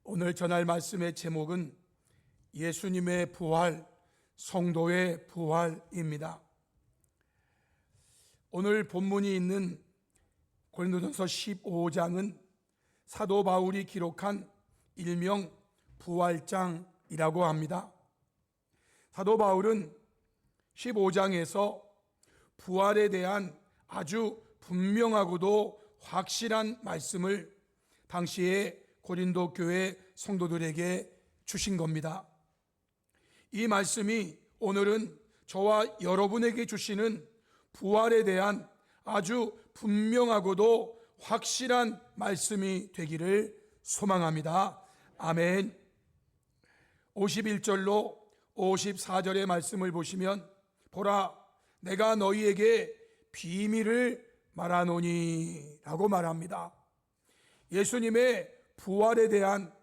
오늘 전할 말씀의 제목은 예수님의 부활, 성도의 부활입니다. 오늘 본문이 있는 고린도전서 15장은 사도 바울이 기록한 일명 부활장이라고 합니다. 사도 바울은 15장에서 부활에 대한 아주 분명하고도 확실한 말씀을 당시에 고린도 교회 성도들에게 주신 겁니다. 이 말씀이 오늘은 저와 여러분에게 주시는 부활에 대한 아주 분명하고도 확실한 말씀이 되기를 소망합니다. 아멘. 51절로 54절의 말씀을 보시면, 보라, 내가 너희에게 비밀을 말하노니 라고 말합니다. 예수님의 부활에 대한,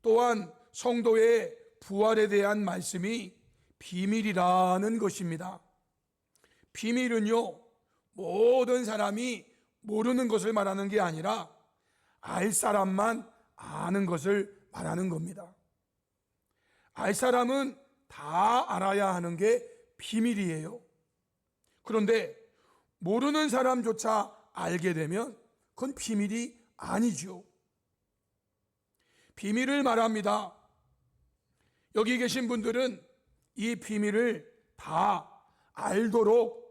또한 성도의 부활에 대한 말씀이 비밀이라는 것입니다. 비밀은요, 모든 사람이 모르는 것을 말하는 게 아니라 알 사람만 아는 것을 말하는 겁니다. 알 사람은 다 알아야 하는 게 비밀이에요. 그런데 모르는 사람조차 알게 되면 그건 비밀이 아니죠. 비밀을 말합니다. 여기 계신 분들은 이 비밀을 다 알도록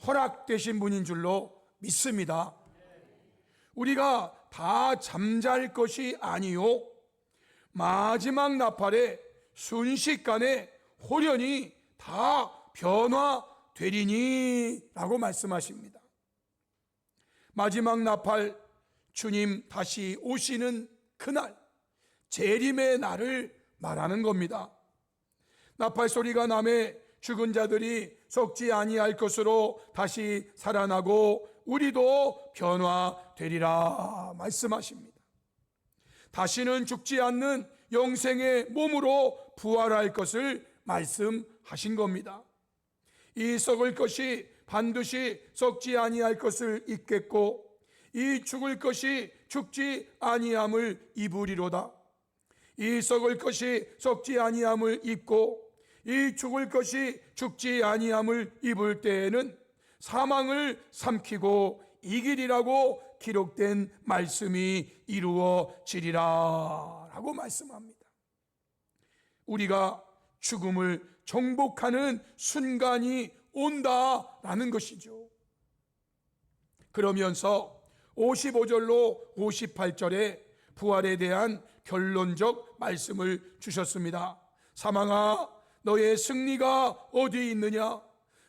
허락되신 분인 줄로 믿습니다. 우리가 다 잠잘 것이 아니요, 마지막 나팔에 순식간에 홀연히 다 변화되리니 라고 말씀하십니다. 마지막 나팔, 주님 다시 오시는 그날, 재림의 날을 말하는 겁니다. 나팔 소리가 나매 죽은 자들이 썩지 아니할 것으로 다시 살아나고 우리도 변화되리라 말씀하십니다. 다시는 죽지 않는 영생의 몸으로 부활할 것을 말씀하신 겁니다. 이 썩을 것이 반드시 썩지 아니할 것을 입겠고, 이 죽을 것이 죽지 아니함을 입으리로다. 이 썩을 것이 썩지 아니함을 입고 이 죽을 것이 죽지 아니함을 입을 때에는 사망을 삼키고 이기리라고 기록된 말씀이 이루어지리라 라고 말씀합니다. 우리가 죽음을 정복하는 순간이 온다라는 것이죠. 그러면서 55절로 58절에 부활에 대한 결론적 말씀을 주셨습니다. 사망아, 너의 승리가 어디 있느냐?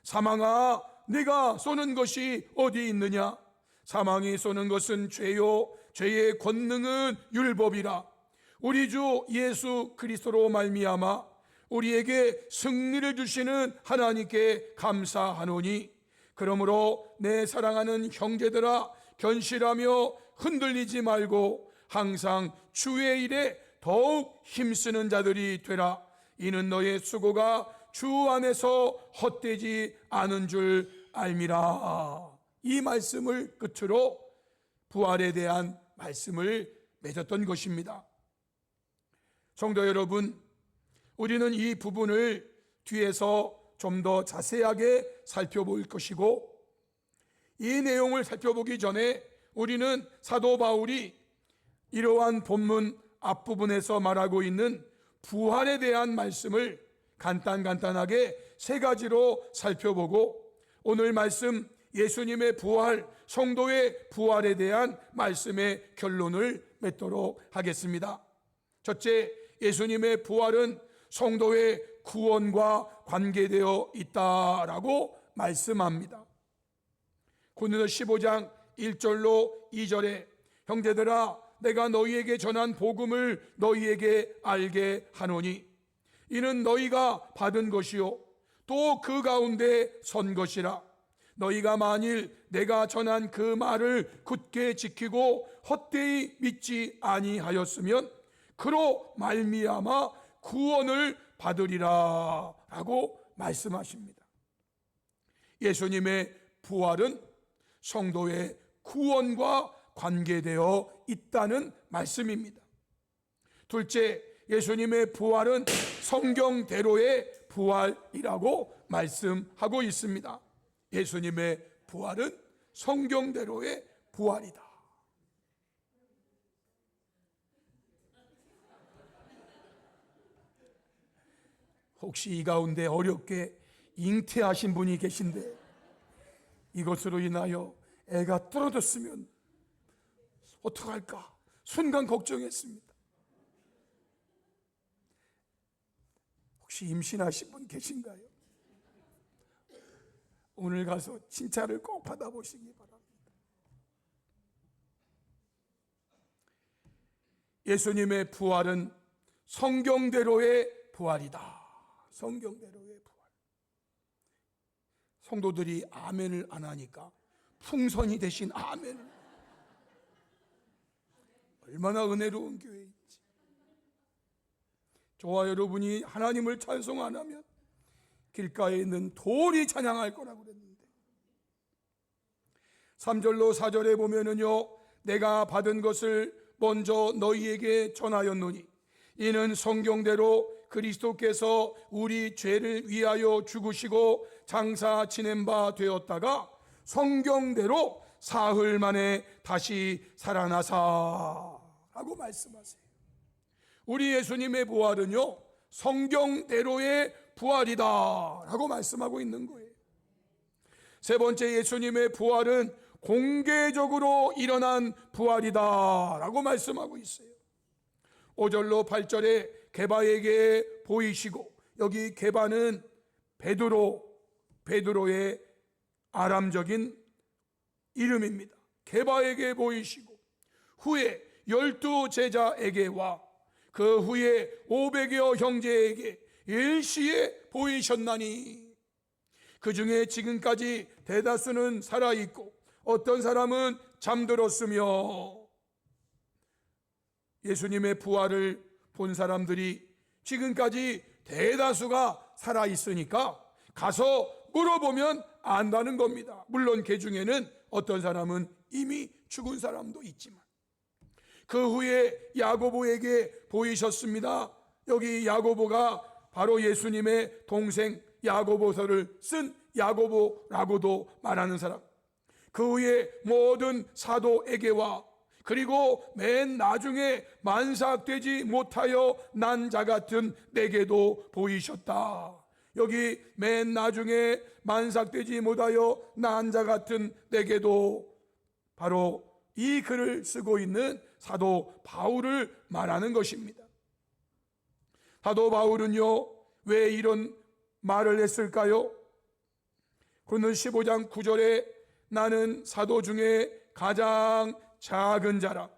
사망아, 네가 쏘는 것이 어디 있느냐? 사망이 쏘는 것은 죄요, 죄의 권능은 율법이라. 우리 주 예수 그리스도로 말미암아 우리에게 승리를 주시는 하나님께 감사하노니, 그러므로 내 사랑하는 형제들아, 견실하며 흔들리지 말고 항상 주의 일에 더욱 힘쓰는 자들이 되라. 이는 너의 수고가 주 안에서 헛되지 않은 줄 알미라. 이 말씀을 끝으로 부활에 대한 말씀을 맺었던 것입니다. 성도 여러분, 우리는 이 부분을 뒤에서 좀 더 자세하게 살펴볼 것이고, 이 내용을 살펴보기 전에 우리는 사도 바울이 이러한 본문 앞부분에서 말하고 있는 부활에 대한 말씀을 간단하게 세 가지로 살펴보고, 오늘 말씀 예수님의 부활, 성도의 부활에 대한 말씀의 결론을 맺도록 하겠습니다. 첫째, 예수님의 부활은 성도의 구원과 관계되어 있다라고 말씀합니다. 고린도서 15장 1절로 2절에 형제들아, 내가 너희에게 전한 복음을 너희에게 알게 하노니, 이는 너희가 받은 것이요 또 그 가운데 선 것이라. 너희가 만일 내가 전한 그 말을 굳게 지키고 헛되이 믿지 아니하였으면 그로 말미암아 구원을 받으리라 라고 말씀하십니다. 예수님의 부활은 성도의 구원과 관계되어 있다는 말씀입니다. 둘째, 예수님의 부활은 성경대로의 부활이라고 말씀하고 있습니다. 예수님의 부활은 성경대로의 부활이다. 혹시 이 가운데 어렵게 잉태하신 분이 계신데 이것으로 인하여 애가 떨어졌으면 어떡할까 순간 걱정했습니다. 혹시 임신하신 분 계신가요? 오늘 가서 진찰을 꼭 받아보시기 바랍니다. 예수님의 부활은 성경대로의 부활이다. 성경대로의 부활. 성도들이 아멘을 안 하니까 풍선이 대신 아멘을. 얼마나 은혜로운 교회인지. 저와 여러분이 하나님을 찬송 안 하면 길가에 있는 돌이 찬양할 거라고 그랬는데 3절로 4절에 보면은요, 내가 받은 것을 먼저 너희에게 전하였노니 이는 성경대로 그리스도께서 우리 죄를 위하여 죽으시고 장사 지낸 바 되었다가 성경대로 사흘 만에 다시 살아나사 라고 말씀하세요. 우리 예수님의 부활은요, 성경대로의 부활이다 라고 말씀하고 있는 거예요. 세 번째, 예수님의 부활은 공개적으로 일어난 부활이다 라고 말씀하고 있어요. 5절로 8절에 게바에게 보이시고, 여기 게바는 베드로의 아람적인 이름입니다. 게바에게 보이시고 후에 12 제자에게와 그 후에 500여 형제에게 일시에 보이셨나니 그 중에 지금까지 대다수는 살아있고 어떤 사람은 잠들었으며, 예수님의 부활을 본 사람들이 지금까지 대다수가 살아있으니까 가서 물어보면 안다는 겁니다. 물론 그 중에는 어떤 사람은 이미 죽은 사람도 있지만. 그 후에 야고보에게 보이셨습니다. 여기 야고보가 바로 예수님의 동생 야고보서를 쓴 야고보라고도 말하는 사람. 그 후에 모든 사도에게와 그리고 맨 나중에 만삭되지 못하여 난 자 같은 내게도 보이셨다. 여기 맨 나중에 만삭되지 못하여 난 자 같은 내게도 바로 이 글을 쓰고 있는 사도 바울을 말하는 것입니다. 사도 바울은요, 왜 이런 말을 했을까요? 그는 15장 9절에 나는 사도 중에 가장 작은 자라.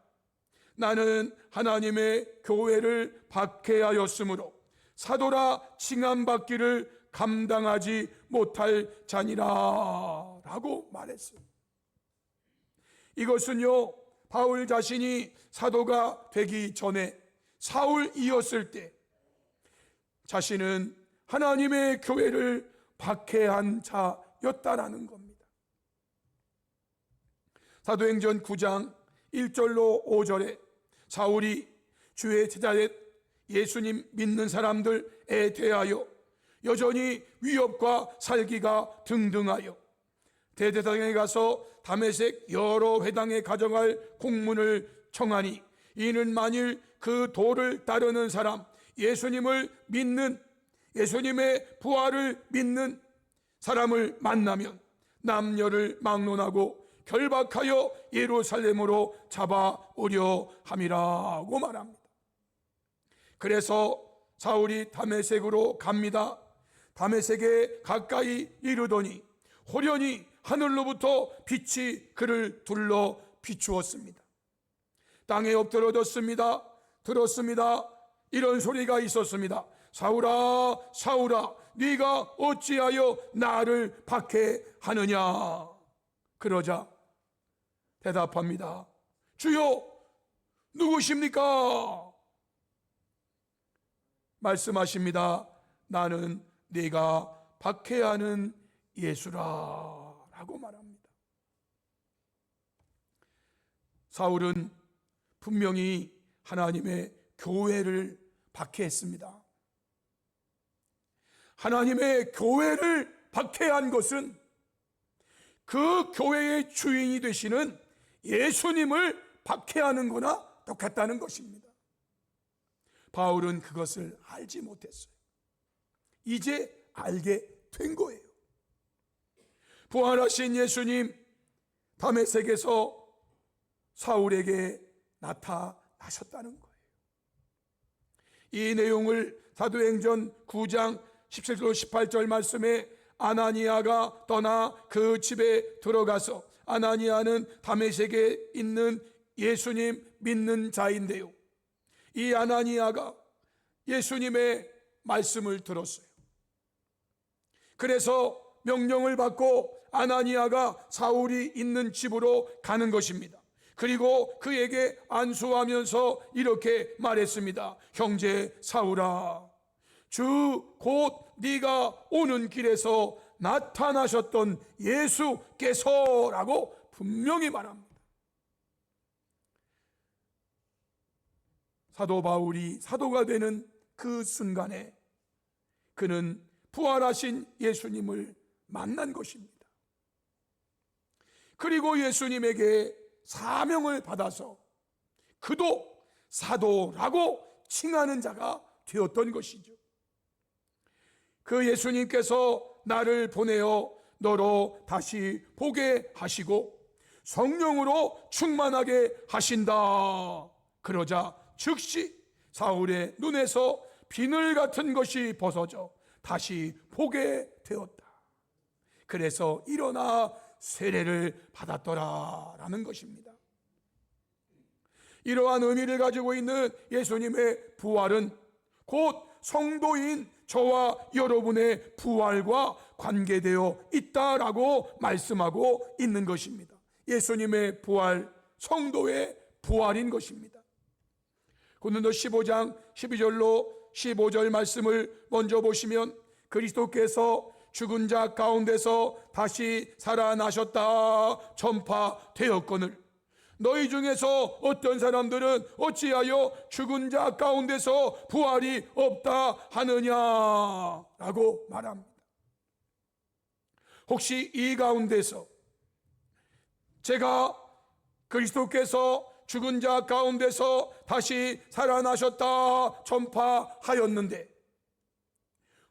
나는 하나님의 교회를 박해하였으므로 사도라 칭함받기를 감당하지 못할 자니라 라고 말했어요. 이것은요, 바울 자신이 사도가 되기 전에 사울이었을 때 자신은 하나님의 교회를 박해한 자였다라는 겁니다. 사도행전 9장 1절로 5절에 사울이 주의 제자의 예수님 믿는 사람들에 대하여 여전히 위협과 살기가 등등하여 대제사장에 가서 다메섹 여러 회당에 가져갈 공문을 청하니, 이는 만일 그 도를 따르는 사람, 예수님을 믿는, 예수님의 부활을 믿는 사람을 만나면 남녀를 막론하고 결박하여 예루살렘으로 잡아오려 함이라고 말합니다. 그래서 사울이 다메섹으로 갑니다. 다메섹에 가까이 이르더니 호련히 하늘로부터 빛이 그를 둘러 비추었습니다. 땅에 엎드러졌습니다. 들었습니다. 이런 소리가 있었습니다. 사울아, 사울아, 네가 어찌하여 나를 박해하느냐? 그러자 대답합니다. 주여, 누구십니까? 말씀하십니다. 나는 네가 박해하는 예수라 라고 말합니다. 사울은 분명히 하나님의 교회를 박해했습니다. 하나님의 교회를 박해한 것은 그 교회의 주인이 되시는 예수님을 박해하는 거나 똑같다는 것입니다. 바울은 그것을 알지 못했어요. 이제 알게 된 거예요. 부활하신 예수님 다메섹에서 사울에게 나타나셨다는 거예요. 이 내용을 사도행전 9장 17절 18절 말씀에 아나니아가 떠나 그 집에 들어가서, 아나니아는 다메섹에 있는 예수님 믿는 자인데요, 이 아나니아가 예수님의 말씀을 들었어요. 그래서 명령을 받고 아나니아가 사울이 있는 집으로 가는 것입니다. 그리고 그에게 안수하면서 이렇게 말했습니다. 형제 사울아, 주 곧 네가 오는 길에서 나타나셨던 예수께서라고 분명히 말합니다. 사도 바울이 사도가 되는 그 순간에 그는 부활하신 예수님을 만난 것입니다. 그리고 예수님에게 사명을 받아서 그도 사도라고 칭하는 자가 되었던 것이죠. 그 예수님께서 나를 보내어 너로 다시 보게 하시고 성령으로 충만하게 하신다. 그러자 즉시 사울의 눈에서 비늘 같은 것이 벗어져 다시 보게 되었다. 그래서 일어나 세례를 받았더라라는 것입니다. 이러한 의미를 가지고 있는 예수님의 부활은 곧 성도인 저와 여러분의 부활과 관계되어 있다라고 말씀하고 있는 것입니다. 예수님의 부활, 성도의 부활인 것입니다. 고린도 15장 12절로 15절 말씀을 먼저 보시면, 그리스도께서 죽은 자 가운데서 다시 살아나셨다 전파되었거늘 너희 중에서 어떤 사람들은 어찌하여 죽은 자 가운데서 부활이 없다 하느냐라고 말합니다. 혹시 이 가운데서 제가 그리스도께서 죽은 자 가운데서 다시 살아나셨다 전파하였는데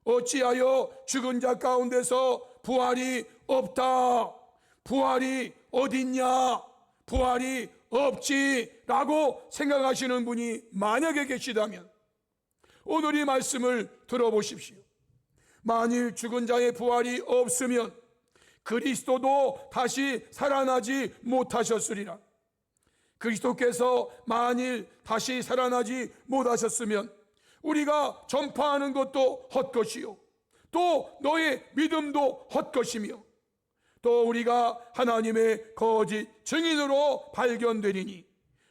어찌하여 죽은 자 가운데서 부활이 없다, 부활이 어딨냐, 부활이 없지라고 생각하시는 분이 만약에 계시다면 오늘 이 말씀을 들어보십시오. 만일 죽은 자의 부활이 없으면 그리스도도 다시 살아나지 못하셨으리라. 그리스도께서 만일 다시 살아나지 못하셨으면 우리가 전파하는 것도 헛것이요, 또 너의 믿음도 헛것이며, 또 우리가 하나님의 거짓 증인으로 발견되리니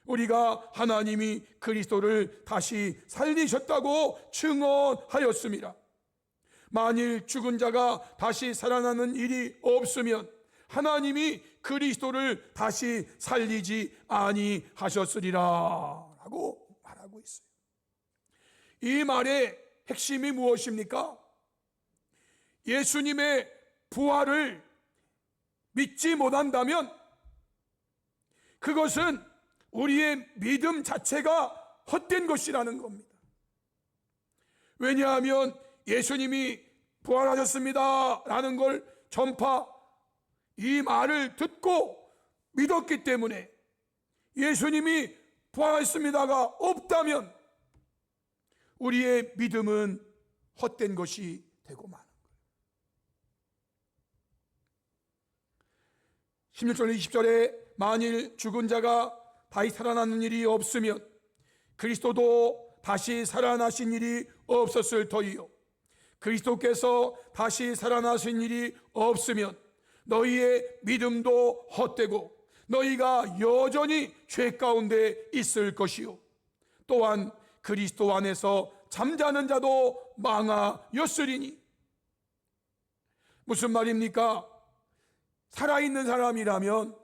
우리가 하나님이 그리스도를 다시 살리셨다고 증언하였습니다. 만일 죽은 자가 다시 살아나는 일이 없으면 하나님이 그리스도를 다시 살리지 아니하셨으리라 라고 말하고 있어요. 이 말의 핵심이 무엇입니까? 예수님의 부활을 믿지 못한다면 그것은 우리의 믿음 자체가 헛된 것이라는 겁니다. 왜냐하면 예수님이 부활하셨습니다 라는 걸 전파, 이 말을 듣고 믿었기 때문에, 예수님이 부활했습니다가 없다면 우리의 믿음은 헛된 것이 되고 마는 거예요. 16절 20절에 만일 죽은 자가 다시 살아나는 일이 없으면 그리스도도 다시 살아나신 일이 없었을 터이요, 그리스도께서 다시 살아나신 일이 없으면 너희의 믿음도 헛되고 너희가 여전히 죄 가운데 있을 것이요, 또한 그리스도 안에서 잠자는 자도 망하였으리니. 무슨 말입니까? 살아있는 사람이라면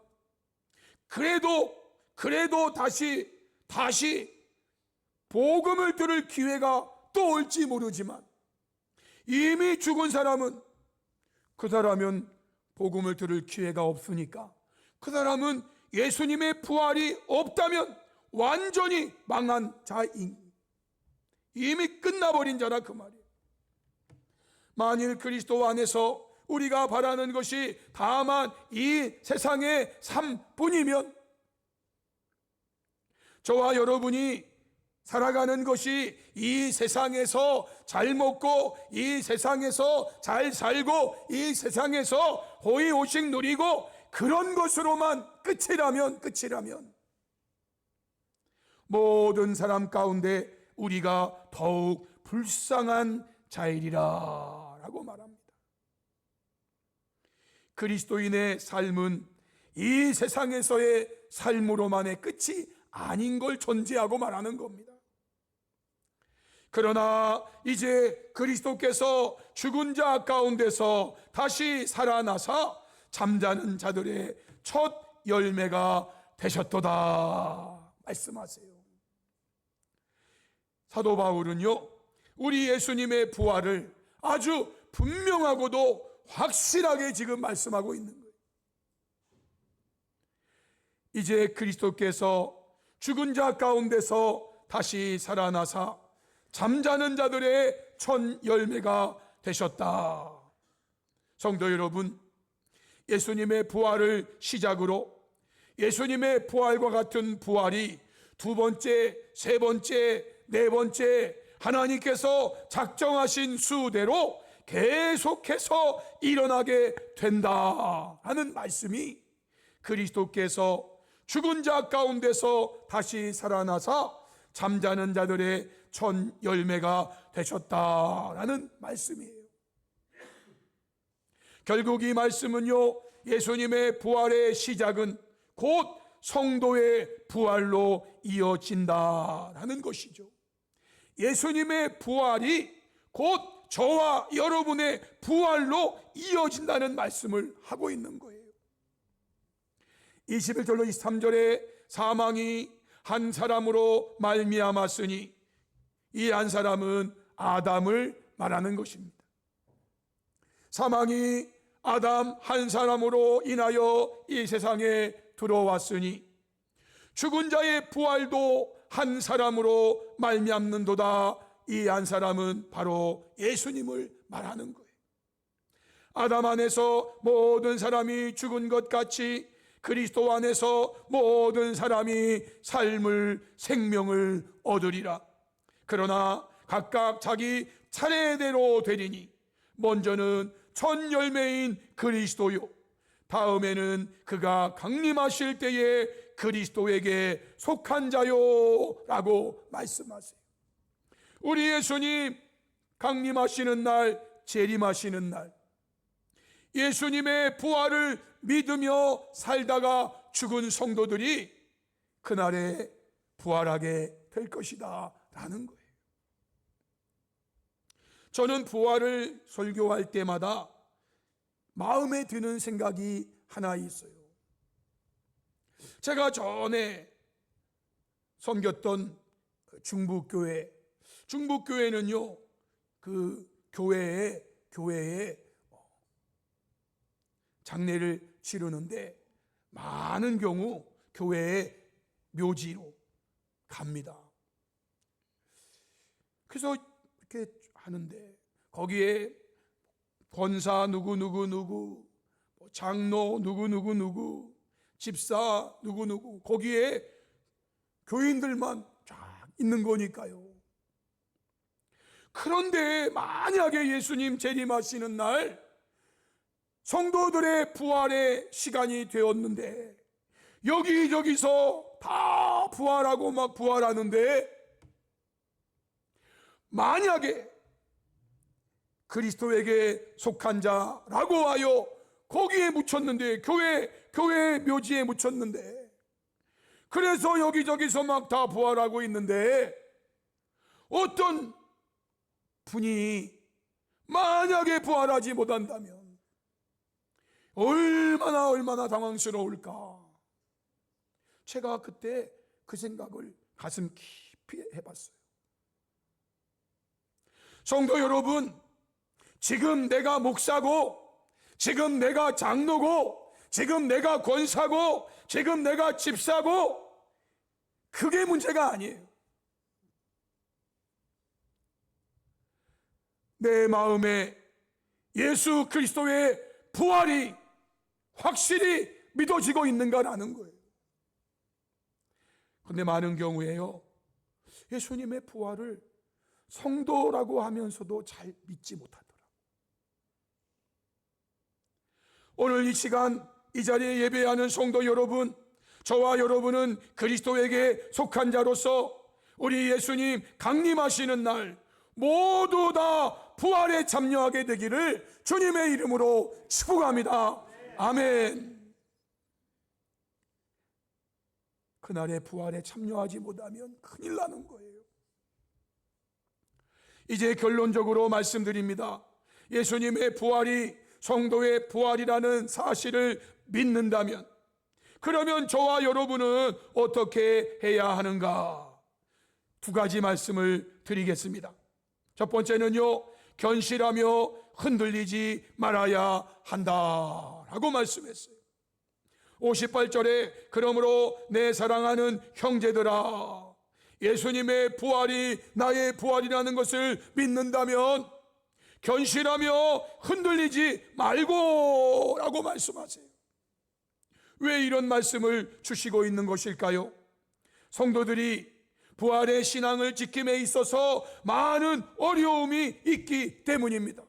그래도 다시 복음을 들을 기회가 또 올지 모르지만 이미 죽은 사람은 그 사람은 복음을 들을 기회가 없으니까 그 사람은 예수님의 부활이 없다면 완전히 망한 자인, 이미 끝나버린 자라 그 말이에요. 만일 그리스도 안에서 우리가 바라는 것이 다만 이 세상의 삶뿐이면 저와 여러분이 살아가는 것이 이 세상에서 잘 먹고 이 세상에서 잘 살고 이 세상에서 호의호식 누리고 그런 것으로만 끝이라면 모든 사람 가운데 우리가 더욱 불쌍한 자이리라 라고 말합니다. 그리스도인의 삶은 이 세상에서의 삶으로만의 끝이 아닌 걸 전제하고 말하는 겁니다. 그러나 이제 그리스도께서 죽은 자 가운데서 다시 살아나사 잠자는 자들의 첫 열매가 되셨도다 말씀하세요. 사도 바울은요, 우리 예수님의 부활을 아주 분명하고도 확실하게 지금 말씀하고 있는 거예요. 이제 그리스도께서 죽은 자 가운데서 다시 살아나사 잠자는 자들의 첫 열매가 되셨다. 성도 여러분, 예수님의 부활을 시작으로 예수님의 부활과 같은 부활이 두 번째, 세 번째, 네 번째 하나님께서 작정하신 수대로 계속해서 일어나게 된다 하는 말씀이 그리스도께서 죽은 자 가운데서 다시 살아나사 잠자는 자들의 첫 열매가 되셨다라는 말씀이에요. 결국 이 말씀은요, 예수님의 부활의 시작은 곧 성도의 부활로 이어진다라는 것이죠. 예수님의 부활이 곧 저와 여러분의 부활로 이어진다는 말씀을 하고 있는 거예요. 21절로 23절에 사망이 한 사람으로 말미암았으니 이 한 사람은 아담을 말하는 것입니다. 사망이 아담 한 사람으로 인하여 이 세상에 들어왔으니 죽은 자의 부활도 한 사람으로 말미암는도다. 이 한 사람은 바로 예수님을 말하는 거예요. 아담 안에서 모든 사람이 죽은 것 같이 그리스도 안에서 모든 사람이 생명을 얻으리라. 그러나 각각 자기 차례대로 되리니 먼저는 첫 열매인 그리스도요, 다음에는 그가 강림하실 때에 그리스도에게 속한 자요 라고 말씀하세요. 우리 예수님 강림하시는 날, 재림하시는 날, 예수님의 부활을 믿으며 살다가 죽은 성도들이 그날에 부활하게 될 것이다 라는 거예요. 저는 부활을 설교할 때마다 마음에 드는 생각이 하나 있어요. 제가 전에 섬겼던 중북교회는요, 그 교회에 장례를 치르는데 많은 경우 교회의 묘지로 갑니다. 그래서 이렇게 하는데 거기에 권사 누구 장로 누구 집사 누구 거기에 교인들만 쫙 있는 거니까요. 그런데 만약에 예수님 재림하시는 날 성도들의 부활의 시간이 되었는데 여기저기서 다 부활하고 막 부활하는데 만약에 그리스도에게 속한 자라고 하여 거기에 묻혔는데 교회 묘지에 묻혔는데 그래서 여기저기서 막 다 부활하고 있는데 어떤 분이 만약에 부활하지 못한다면 얼마나 당황스러울까. 제가 그때 그 생각을 가슴 깊이 해봤어요. 성도 여러분, 지금 내가 목사고, 지금 내가 장로고, 지금 내가 권사고, 지금 내가 집사고, 그게 문제가 아니에요. 내 마음에 예수 그리스도의 부활이 확실히 믿어지고 있는가라는 거예요. 그런데 많은 경우에요, 예수님의 부활을 성도라고 하면서도 잘 믿지 못하더라. 오늘 이 시간 이 자리에 예배하는 성도 여러분, 저와 여러분은 그리스도에게 속한 자로서 우리 예수님 강림하시는 날 모두 다 부활에 참여하게 되기를 주님의 이름으로 축복합니다. 아멘. 그날의 부활에 참여하지 못하면 큰일 나는 거예요. 이제 결론적으로 말씀드립니다. 예수님의 부활이 성도의 부활이라는 사실을 믿는다면, 그러면 저와 여러분은 어떻게 해야 하는가? 두 가지 말씀을 드리겠습니다. 첫 번째는요, 견실하며 흔들리지 말아야 한다라고 말씀했어요. 58절에 그러므로 내 사랑하는 형제들아, 예수님의 부활이 나의 부활이라는 것을 믿는다면 견실하며 흔들리지 말고 라고 말씀하세요. 왜 이런 말씀을 주시고 있는 것일까요? 성도들이 부활의 신앙을 지킴에 있어서 많은 어려움이 있기 때문입니다.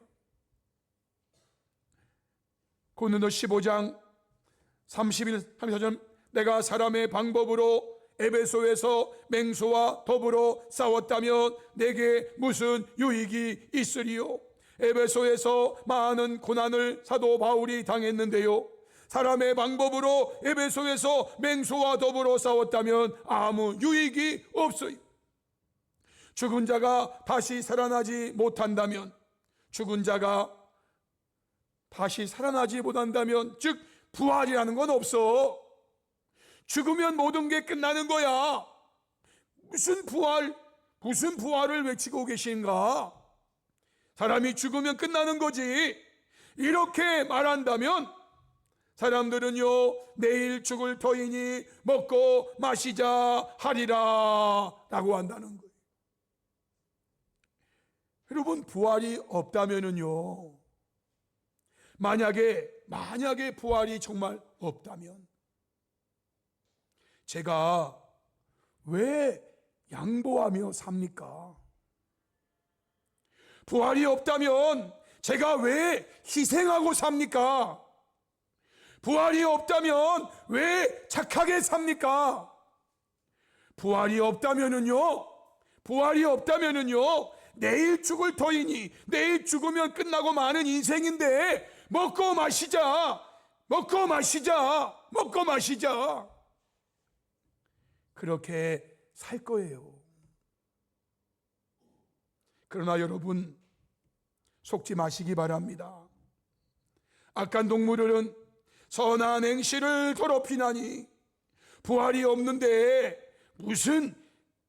고린도 15장 34절, 내가 사람의 방법으로 에베소에서 맹수와 더불어 싸웠다면 내게 무슨 유익이 있으리요? 에베소에서 많은 고난을 사도 바울이 당했는데요, 사람의 방법으로 에베소에서 맹수와 더불어 싸웠다면 아무 유익이 없어요. 죽은 자가 다시 살아나지 못한다면, 죽은 자가 다시 살아나지 못한다면, 즉 부활이라는 건 없어. 죽으면 모든 게 끝나는 거야. 무슨 부활을 외치고 계신가? 사람이 죽으면 끝나는 거지. 이렇게 말한다면 사람들은요, 내일 죽을 터이니 먹고 마시자 하리라 라고 한다는 거예요. 여러분, 부활이 없다면은요, 만약에 부활이 정말 없다면 제가 왜 양보하며 삽니까? 부활이 없다면 제가 왜 희생하고 삽니까? 부활이 없다면 왜 착하게 삽니까? 부활이 없다면은요, 내일 죽을 터이니, 내일 죽으면 끝나고 마는 인생인데 먹고 마시자. 그렇게 살 거예요. 그러나 여러분, 속지 마시기 바랍니다. 악한 동물들은 선한 행실을 더럽히나니, 부활이 없는데 무슨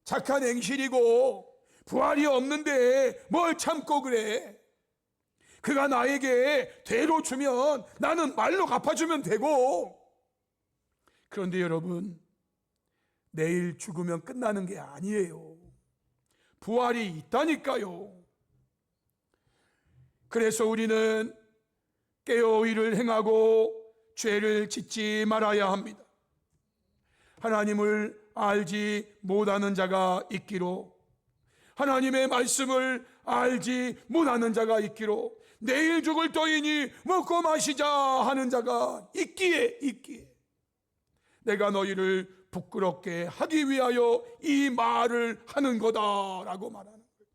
착한 행실이고, 부활이 없는데 뭘 참고 그래? 그가 나에게 되로 주면 나는 말로 갚아주면 되고. 그런데 여러분, 내일 죽으면 끝나는 게 아니에요. 부활이 있다니까요. 그래서 우리는 깨어 의를 행하고 죄를 짓지 말아야 합니다. 하나님을 알지 못하는 자가 있기로, 하나님의 말씀을 알지 못하는 자가 있기로, 내일 죽을 터이니 먹고 마시자 하는 자가 있기에 내가 너희를 부끄럽게 하기 위하여 이 말을 하는 거다라고 말하는 거예요.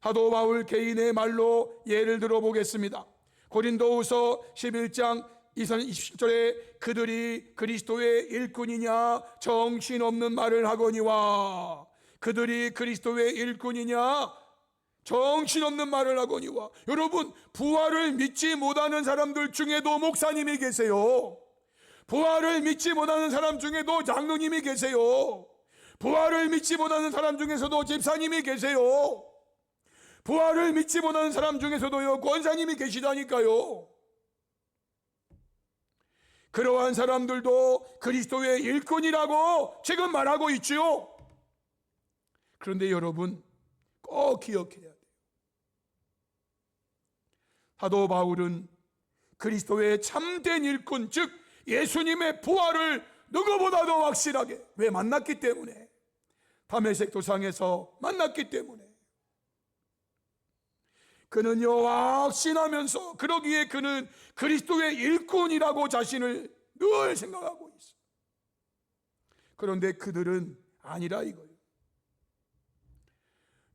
사도 바울 개인의 말로 예를 들어보겠습니다. 고린도후서 11장 27절에 그들이 그리스도의 일꾼이냐 정신없는 말을 하거니와, 그들이 그리스도의 일꾼이냐 정신없는 말을 하거니와. 여러분, 부활을 믿지 못하는 사람들 중에도 목사님이 계세요. 부활을 믿지 못하는 사람 중에도 장로님이 계세요. 부활을 믿지 못하는 사람 중에서도 집사님이 계세요. 부활을 믿지 못하는 사람 중에서도요, 권사님이 계시다니까요. 그러한 사람들도 그리스도의 일꾼이라고 지금 말하고 있지요. 그런데 여러분, 꼭 기억해야 돼요. 사도 바울은 그리스도의 참된 일꾼, 즉 예수님의 부활을 누구보다도 확실하게, 왜 만났기 때문에, 다메섹 도상에서 만났기 때문에, 그는요 확신하면서, 그러기에 그는 그리스도의 일꾼이라고 자신을 늘 생각하고 있어요. 그런데 그들은 아니라 이거예요.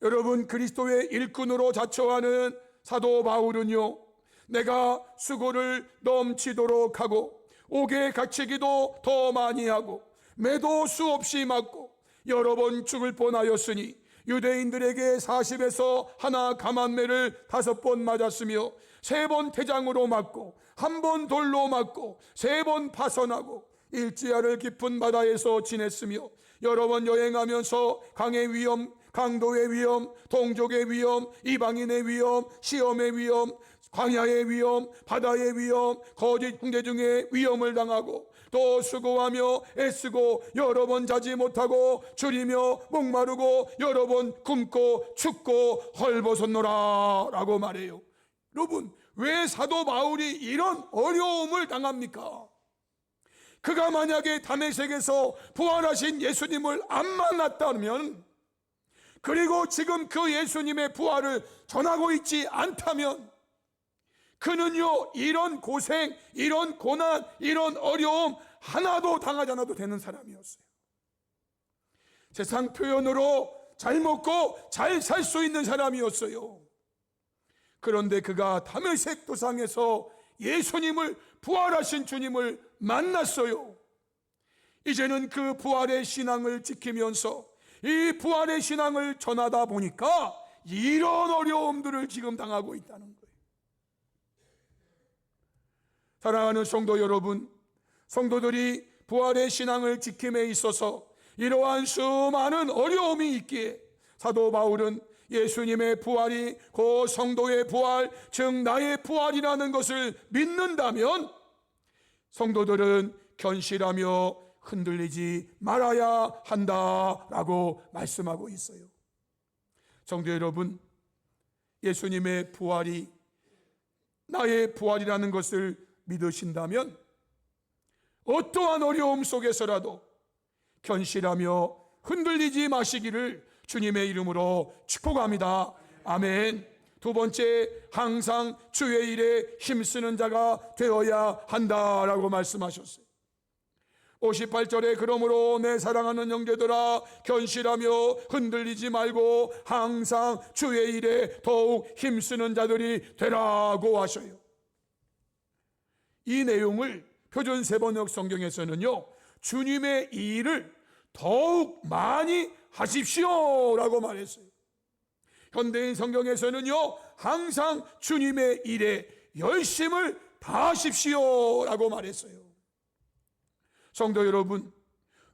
여러분, 그리스도의 일꾼으로 자처하는 사도 바울은요, 내가 수고를 넘치도록 하고 옥에 갇히기도 더 많이 하고 매도 수없이 맞고 여러 번 죽을 뻔하였으니 유대인들에게 40에서 하나 감한매를 5번 맞았으며 3번 태장으로 맞고 1번 돌로 맞고 3번 파선하고 일지하를 깊은 바다에서 지냈으며 여러 번 여행하면서 강의 위험, 강도의 위험, 동족의 위험, 이방인의 위험, 시험의 위험, 광야의 위험, 바다의 위험, 거짓 형제 중에 위험을 당하고 또 수고하며 애쓰고 여러 번 자지 못하고 줄이며 목마르고 여러 번 굶고 춥고 헐벗었노라 라고 말해요. 여러분, 왜 사도 바울이 이런 어려움을 당합니까? 그가 만약에 다메섹에서 부활하신 예수님을 안 만났다면, 그리고 지금 그 예수님의 부활을 전하고 있지 않다면, 그는요 이런 고생, 이런 고난, 이런 어려움 하나도 당하지 않아도 되는 사람이었어요. 세상 표현으로 잘 먹고 잘 살 수 있는 사람이었어요. 그런데 그가 다메섹 도상에서 예수님을, 부활하신 주님을 만났어요. 이제는 그 부활의 신앙을 지키면서 이 부활의 신앙을 전하다 보니까 이런 어려움들을 지금 당하고 있다는 거예요. 사랑하는 성도 여러분, 성도들이 부활의 신앙을 지킴에 있어서 이러한 수많은 어려움이 있기에 사도 바울은 예수님의 부활이 그 성도의 부활, 즉 나의 부활이라는 것을 믿는다면 성도들은 견실하며 흔들리지 말아야 한다라고 말씀하고 있어요. 성도 여러분, 예수님의 부활이 나의 부활이라는 것을 믿으신다면 어떠한 어려움 속에서라도 견실하며 흔들리지 마시기를 주님의 이름으로 축복합니다. 아멘. 두 번째, 항상 주의 일에 힘쓰는 자가 되어야 한다라고 말씀하셨어요. 58절에 그러므로 내 사랑하는 형제들아 견실하며 흔들리지 말고 항상 주의 일에 더욱 힘쓰는 자들이 되라고 하셔요. 이 내용을 표준 세번역 성경에서는요, 주님의 일을 더욱 많이 하십시오 라고 말했어요. 현대인 성경에서는요, 항상 주님의 일에 열심을 다하십시오 라고 말했어요. 성도 여러분,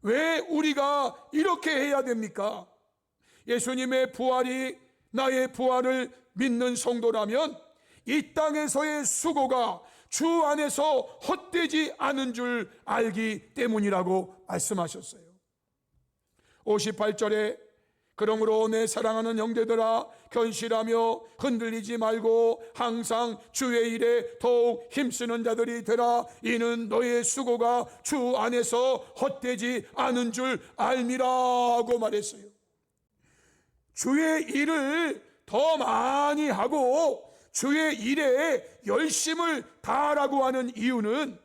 왜 우리가 이렇게 해야 됩니까? 예수님의 부활이 나의 부활을 믿는 성도라면 이 땅에서의 수고가 주 안에서 헛되지 않은 줄 알기 때문이라고 말씀하셨어요. 58절에 그러므로 내 사랑하는 형제들아 견실하며 흔들리지 말고 항상 주의 일에 더욱 힘쓰는 자들이 되라. 이는 너의 수고가 주 안에서 헛되지 않은 줄 알미라고 말했어요. 주의 일을 더 많이 하고 주의 일에 열심을 다하라고 하는 이유는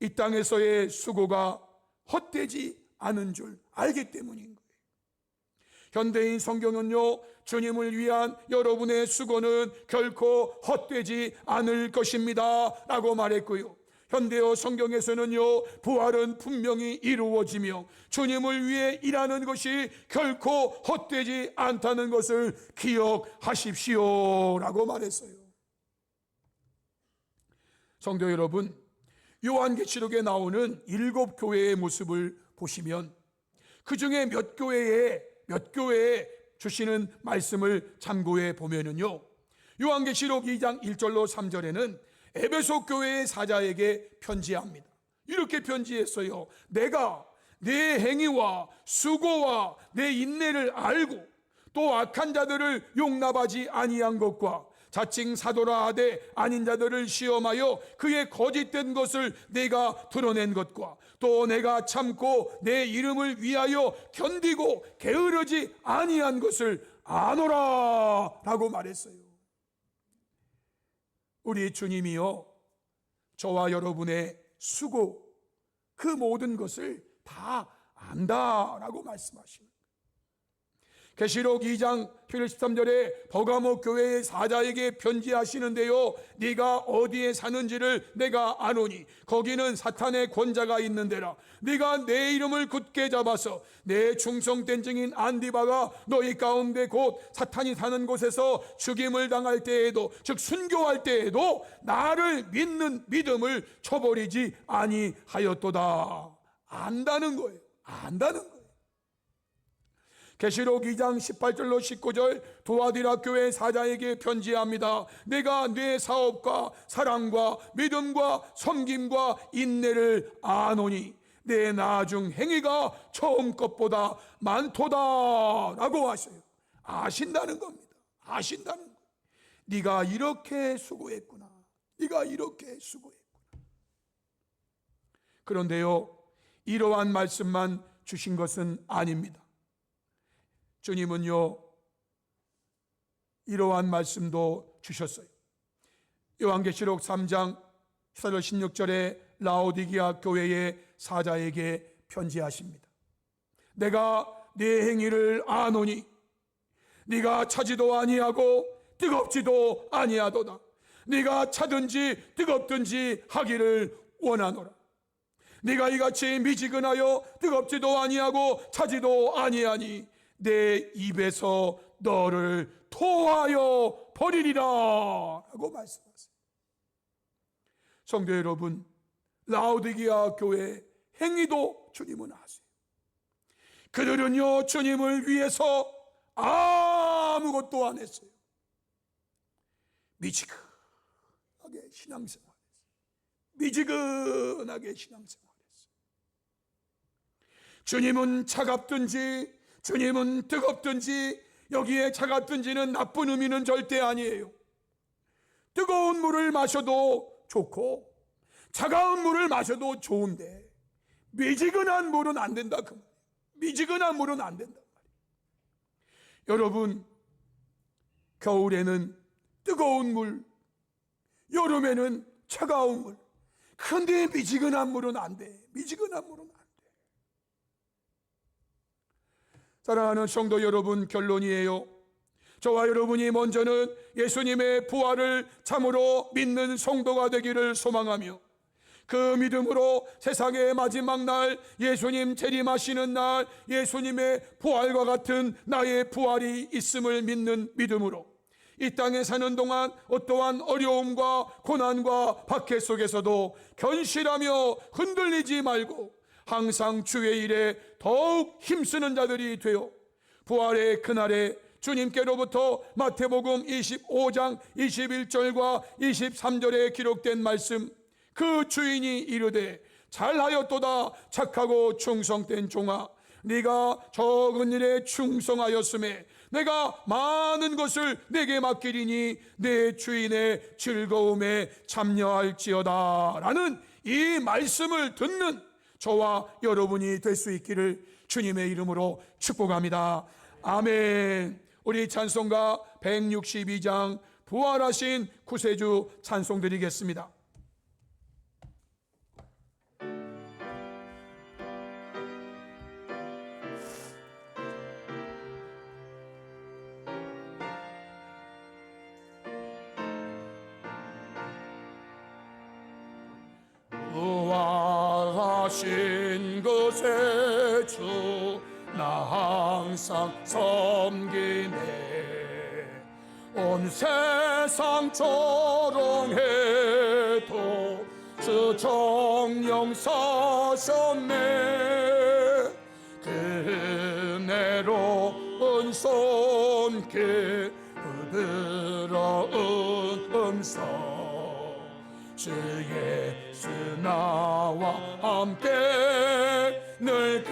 이 땅에서의 수고가 헛되지 않은 줄 알기 때문인 거예요. 현대인 성경은요, 주님을 위한 여러분의 수고는 결코 헛되지 않을 것입니다 라고 말했고요, 현대어 성경에서는요, 부활은 분명히 이루어지며 주님을 위해 일하는 것이 결코 헛되지 않다는 것을 기억하십시오 라고 말했어요. 성도 여러분, 요한계시록에 나오는 7교회의 모습을 보시면 그 중에 몇 교회에 주시는 말씀을 참고해 보면은요, 요한계시록 2장 1절로 3절에는 에베소 교회의 사자에게 편지합니다. 이렇게 편지했어요. 내가 내 행위와 수고와 내 인내를 알고 또 악한 자들을 용납하지 아니한 것과 자칭 사도라 하되 아닌 자들을 시험하여 그의 거짓된 것을 내가 드러낸 것과 또 내가 참고 내 이름을 위하여 견디고 게으르지 아니한 것을 아노라 라고 말했어요. 우리 주님이요, 저와 여러분의 수고, 그 모든 것을 다 안다라고 말씀하십니다. 계시록 2장 13절에 버가모 교회의 사자에게 편지하시는데요, 네가 어디에 사는지를 내가 아노니 거기는 사탄의 권자가 있는 데라. 네가 내 이름을 굳게 잡아서 내 충성된 증인 안디바가 너희 가운데 곧 사탄이 사는 곳에서 죽임을 당할 때에도, 즉 순교할 때에도 나를 믿는 믿음을 쳐버리지 아니하였도다. 안다는 거예요. 안다는 거예요. 계시록 2장 18절로 19절 도아디라 교회 사자에게 편지합니다. 내가 네 사업과 사랑과 믿음과 섬김과 인내를 아노니 내 나중 행위가 처음 것보다 많도다 라고 하셔요. 아신다는 겁니다. 아신다는 거예요. 네가 이렇게 수고했구나. 네가 이렇게 수고했구나. 그런데요, 이러한 말씀만 주신 것은 아닙니다. 주님은요, 이러한 말씀도 주셨어요. 요한계시록 3장 14절 16절에 라오디게아 교회의 사자에게 편지하십니다. 내가 네 행위를 아노니 네가 차지도 아니하고 뜨겁지도 아니하도다. 네가 차든지 뜨겁든지 하기를 원하노라. 네가 이같이 미지근하여 뜨겁지도 아니하고 차지도 아니하니 내 입에서 너를 토하여 버리리라 라고 말씀하세요. 성도 여러분, 라오디게아 교회 행위도 주님은 아세요. 그들은요, 주님을 위해서 아무것도 안 했어요. 미지근하게 신앙생활했어요. 미지근하게 신앙생활했어요. 주님은 차갑든지 주님은 뜨겁든지, 여기에 차갑든지는 나쁜 의미는 절대 아니에요. 뜨거운 물을 마셔도 좋고 차가운 물을 마셔도 좋은데 미지근한 물은 안 된다. 미지근한 물은 안 된단 말이에요. 여러분, 겨울에는 뜨거운 물, 여름에는 차가운 물. 근데 미지근한 물은 안 돼. 미지근한 물은 안 돼. 사랑하는 성도 여러분, 결론이에요. 저와 여러분이 먼저는 예수님의 부활을 참으로 믿는 성도가 되기를 소망하며, 그 믿음으로 세상의 마지막 날, 예수님 재림하시는 날, 예수님의 부활과 같은 나의 부활이 있음을 믿는 믿음으로 이 땅에 사는 동안 어떠한 어려움과 고난과 박해 속에서도 견실하며 흔들리지 말고 항상 주의 일에 더욱 힘쓰는 자들이 되어 부활의 그날에 주님께로부터 마태복음 25장 21절과 23절에 기록된 말씀, 그 주인이 이르되 잘하였도다 착하고 충성된 종아, 네가 적은 일에 충성하였음에 내가 많은 것을 내게 맡기리니 내 주인의 즐거움에 참여할지어다 라는 이 말씀을 듣는 저와 여러분이 될 수 있기를 주님의 이름으로 축복합니다. 아멘. 우리 찬송가 162장 부활하신 구세주 찬송 드리겠습니다. 부활하신 구세주 나 항상 섬기네. 온 세상 조롱해도 주 정령 서셨네. 그 은혜로운 손 손길 부드러운 음성 주 예수 나와 함께 늘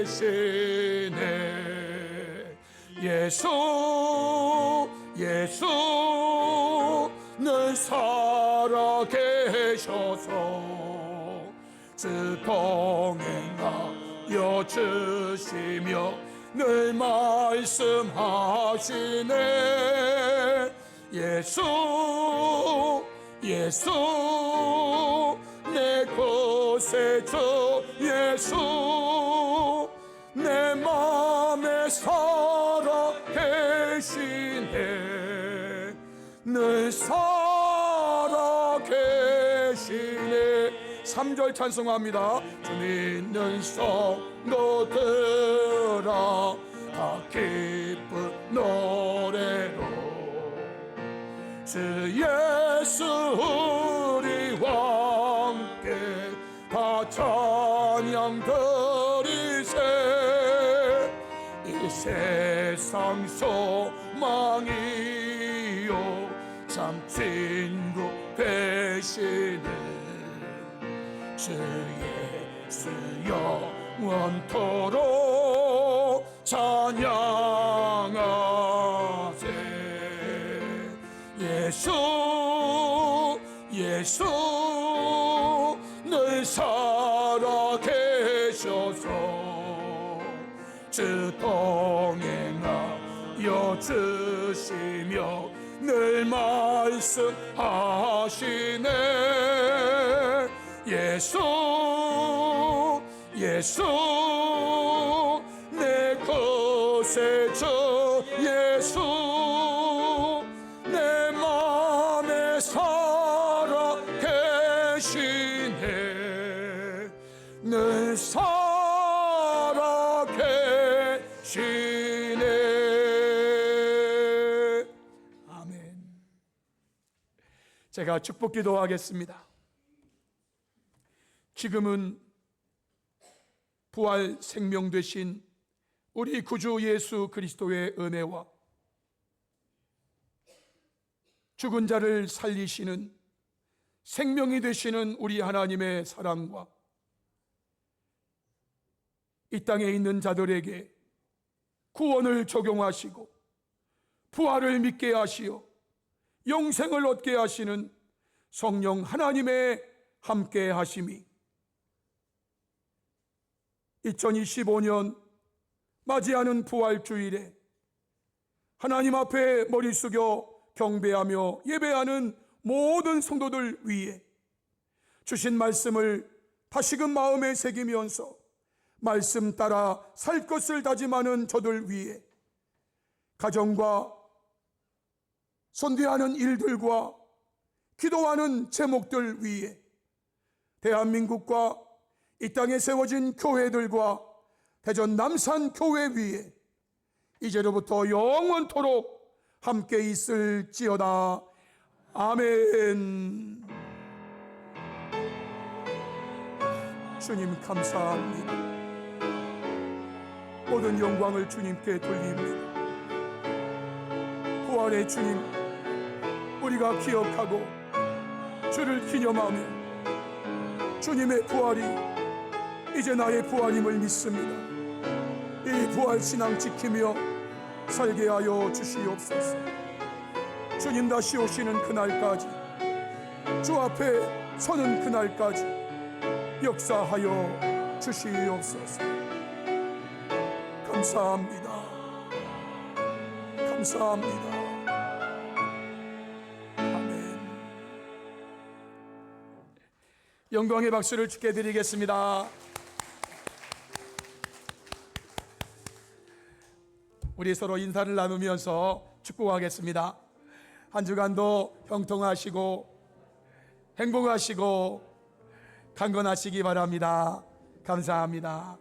계시네. 예수 늘 살아계셔서 주 동행하여 주시며 늘 말씀하시네. 예수 내 구세주 예수 내 맘에 살아 계시네. 늘 살아 계시네. 3절 찬송합니다. 주 믿는 성도들아 다 기쁜 노래로 주 예수 우리와 함께 다 찬양 드리세. 이 세상 소망이요 참 친구 되시네. 주 예수 영원토록 찬양하세. 예수 늘 살아계셔서 주 동행하여 주시며 늘 말씀하시네. 예수 내 구세주 예수 내 맘에 살아 계시네. 늘 살아 계시네. 아멘. 제가 축복 기도하겠습니다. 지금은 부활 생명 되신 우리 구주 예수 그리스도의 은혜와 죽은 자를 살리시는 생명이 되시는 우리 하나님의 사랑과 이 땅에 있는 자들에게 구원을 적용하시고 부활을 믿게 하시어 영생을 얻게 하시는 성령 하나님의 함께 하심이 2025년 맞이하는 부활주일에 하나님 앞에 머리 숙여 경배하며 예배하는 모든 성도들 위해 주신 말씀을 다시금 마음에 새기면서 말씀 따라 살 것을 다짐하는 저들 위해 가정과 선대하는 일들과 기도하는 제목들 위해 대한민국과 이 땅에 세워진 교회들과 대전 남산 교회 위에 이제로부터 영원토록 함께 있을지어다. 아멘. 주님 감사합니다. 모든 영광을 주님께 돌립니다. 부활의 주님, 우리가 기억하고 주를 기념하며 주님의 부활이 이제 나의 부활임을 믿습니다. 이 부활신앙 지키며 살게 하여 주시옵소서. 주님 다시 오시는 그날까지, 주 앞에 서는 그날까지 역사하여 주시옵소서. 감사합니다. 감사합니다. 아멘. 영광의 박수를 주께 드리겠습니다. 우리 서로 인사를 나누면서 축복하겠습니다. 한 주간도 형통하시고 행복하시고 강건하시기 바랍니다. 감사합니다.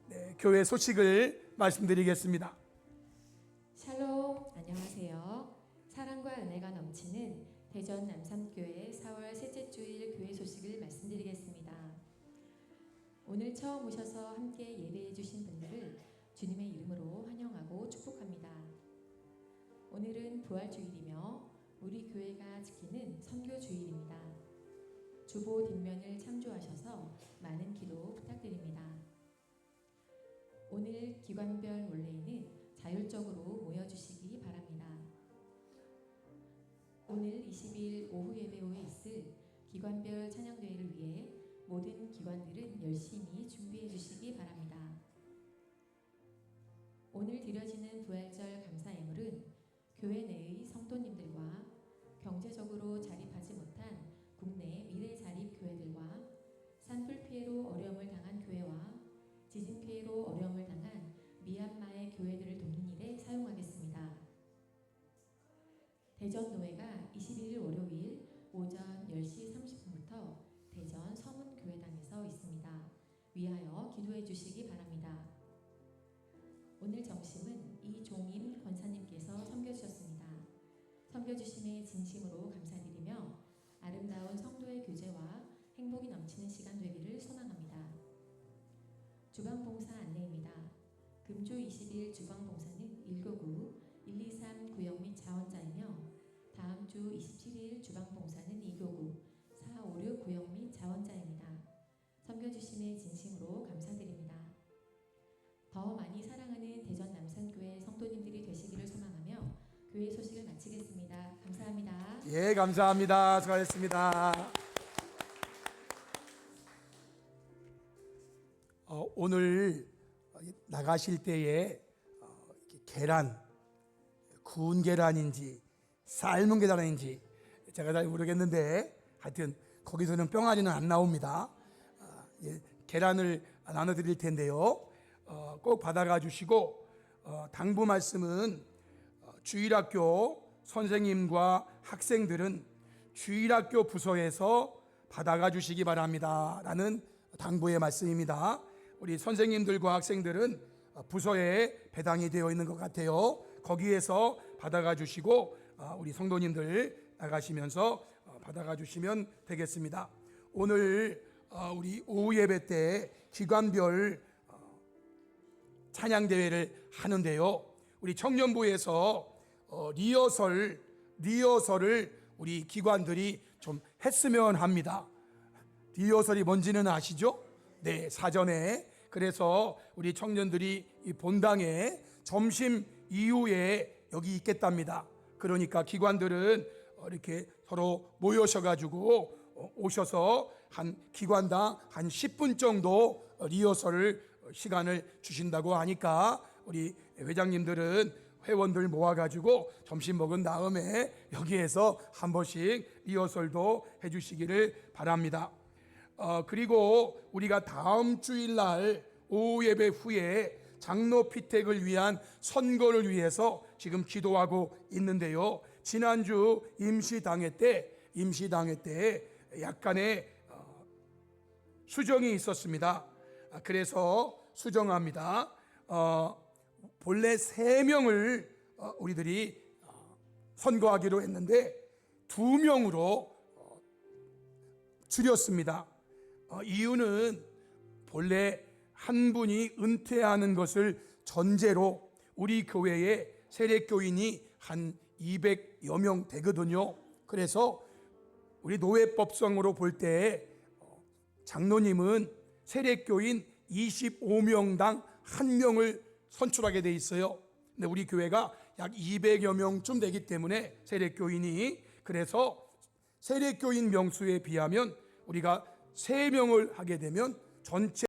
네, 교회 소식을 말씀드리겠습니다. 샬롬, 안녕하세요. 사랑과 은혜가 넘치는 대전 남산교회 4월 셋째 주일 교회 소식을 말씀드리겠습니다. 오늘 처음 오셔서 함께 예배해 주신 분들을 주님의 이름으로 환영하고 축복합니다. 오늘은 부활주일이며 우리 교회가 지키는 선교주일입니다. 주보 뒷면을 참조하셔서 많은 기도 부탁드립니다. 오늘 기관별 원래에는 자율적으로 모여주시기 바랍니다. 오늘 20일 오후 예배후에 있을 기관별 찬양대회를 위해 모든 기관들은 열심히 준비해 주시기 바랍니다. 오늘 드려지는 부활절 감사 예물은 교회 내의 성도님들과 경제적으로 자립하지 못한 국내 미래 자립 교회들과 산불 피해로 어려움을 당한 교회와 지진 피해로 어려움을 당한 미얀마의 교회들을 돕는 일에 사용하겠습니다. 대전노회가 21일 월요일 오전 10시 30분부터 대전 서문교회당에서 있습니다. 위하여 기도해 주시기 바랍니다. 오늘 점심은 이종임 권사님께서 섬겨주셨습니다. 섬겨주심에 진심으로 감사드리며 아름다운 성도의 교제와 행복이 넘치는 시간 되기를 소망합니다. 주방봉사 안내입니다. 금주 20일 주방봉사는 1교구 123 구역 및 자원자이며 다음 주 27일 주방봉사는 2교구 456 구역 및 자원자입니다. 섬겨주심에 진심으로 감사드립니다. 더 많이 사랑하는 대전 남산교회 성도님들이 되시기를 소망하며 교회 소식을 마치겠습니다. 감사합니다. 예, 감사합니다. 수고하셨습니다. 오늘 나가실 때에 계란, 구운 계란인지 삶은 계란인지 제가 잘 모르겠는데 하여튼 거기서는 뿅아리는 안 나옵니다. 계란을 나눠드릴 텐데요. 꼭 받아가 주시고 당부 말씀은 주일학교 선생님과 학생들은 주일학교 부서에서 받아가 주시기 바랍니다 라는 당부의 말씀입니다. 우리 선생님들과 학생들은 부서에 배당이 되어 있는 것 같아요. 거기에서 받아가 주시고 우리 성도님들 나가시면서 받아가 주시면 되겠습니다. 오늘 우리 오후 예배 때 기관별 찬양대회를 하는데요. 우리 청년부에서 리허설을 우리 기관들이 좀 했으면 합니다. 리허설이 뭔지는 아시죠? 네, 사전에. 그래서 우리 청년들이 이 본당에 점심 이후에 여기 있겠답니다. 그러니까 기관들은 이렇게 서로 모여셔가지고 오셔서 한 기관당 한 10분 정도 리허설을 시간을 주신다고 하니까 우리 회장님들은 회원들 모아가지고 점심 먹은 다음에 여기에서 한 번씩 리허설도 해주시기를 바랍니다. 그리고 우리가 다음 주일날 오후 예배 후에 장로 피택을 위한 선거를 위해서 지금 기도하고 있는데요. 지난주 임시당회 때 약간의 수정이 있었습니다. 그래서 수정합니다. 본래 3명을 우리들이 선거하기로 했는데 2명으로 줄였습니다. 이유는 본래 한 분이 은퇴하는 것을 전제로 우리 교회에 세례교인이 한 200여 명 되거든요. 그래서 우리 노회법상으로 볼 때 장로님은 세례교인 25명당 1명을 선출하게 돼 있어요. 근데 우리 교회가 약 200여 명쯤 되기 때문에 세례교인이, 그래서 세례교인 명수에 비하면 우리가 3명을 하게 되면 전체